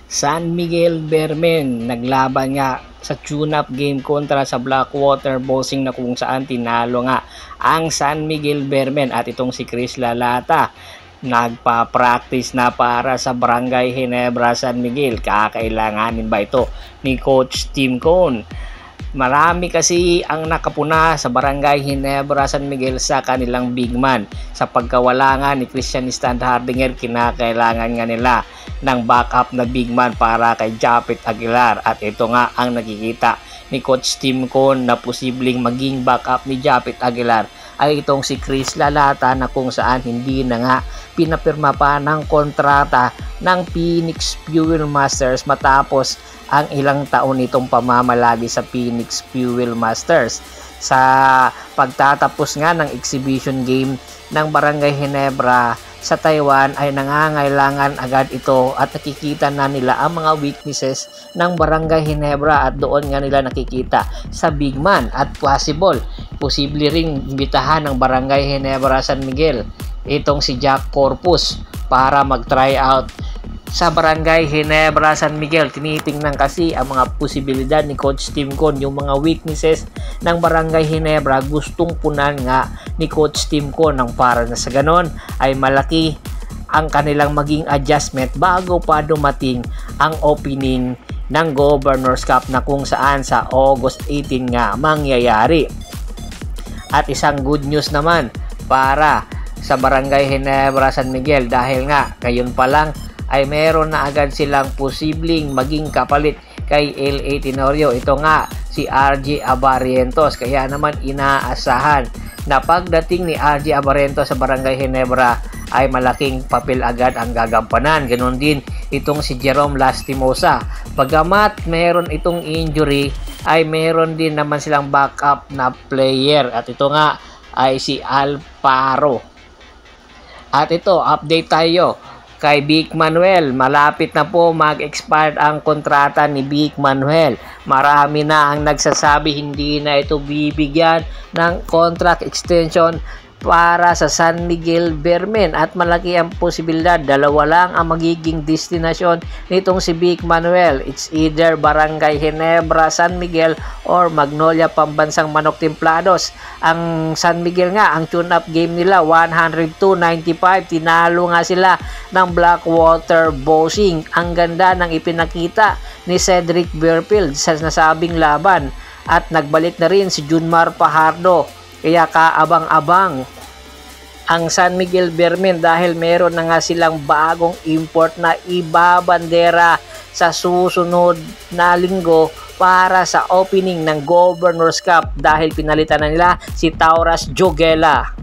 San Miguel Bermen naglaban nga sa tune-up game kontra sa Blackwater Bossing na kung saan tinalo nga ang San Miguel Bermen at itong si Chris Lalata nagpa-practice na para sa Barangay Ginebra San Miguel. Kakailanganin ba ito ni Coach Tim Cone? Marami kasi ang nakapuna sa Barangay Ginebra San Miguel sa kanilang big man. Sa pagkawala nga ni Christian Standhardinger, kinakailangan nga nila ng backup na big man para kay Japet Aguilar. At ito nga ang nakikita ni Coach Tim Cone na posibleng maging backup ni Japet Aguilar ay itong si Chris Lalata na kung saan hindi na nga pinapirma pa ng kontrata ng Phoenix Fuel Masters matapos ang ilang taon nitong pamamalagi sa Phoenix Fuel Masters. Sa pagtatapos nga ng exhibition game ng Barangay Ginebra sa Taiwan ay nangangailangan agad ito at nakikita na nila ang mga weaknesses ng Barangay Ginebra at doon nga nila nakikita sa big man at posible ring imbitahan ng Barangay Ginebra San Miguel itong si Jack Corpus para mag-try out sa Barangay Ginebra San Miguel. Tinitingnan kasi ang mga posibilidad ni Coach Tim Cone, yung mga weaknesses ng Barangay Ginebra gustong punan nga ni Coach Tim Cone nang para na sa ganon ay malaki ang kanilang maging adjustment bago pa dumating ang opening ng Governor's Cup na kung saan sa August 18 nga mangyayari. At isang good news naman para sa Barangay Ginebra San Miguel dahil nga ngayon pa lang ay meron na agad silang posibleng maging kapalit kay L.A. Tenorio. Ito nga si RJ Abarrientos. Kaya naman inaasahan na pagdating ni RJ Abarrientos sa Barangay Ginebra ay malaking papel agad ang gagampanan. Ganon din itong si Jerome Lastimosa. Bagamat meron itong injury ay meron din naman silang backup na player at ito nga ay si Alparo. At ito, update tayo kay Vic Manuel. Malapit na po mag-expire ang kontrata ni Vic Manuel. Marami na ang nagsasabi hindi na ito bibigyan ng contract extension para sa San Miguel Bermen at malaki ang posibilidad dalawa lang ang magiging destinasyon nitong si Vic Manuel. It's either Barangay Ginebra San Miguel or Magnolia Pambansang Manok Templados. Ang San Miguel nga, ang tune-up game nila 102-95, tinalo nga sila ng Blackwater Bossing. Ang ganda ng ipinakita ni Cedric Berfield sa nasabing laban at nagbalik na rin si Junmar Pajardo. Kaya kaabang-abang ang San Miguel Bermen dahil meron na nga silang bagong import na ibabandera sa susunod na linggo para sa opening ng Governor's Cup dahil pinalitan na nila si Tauras Jogela.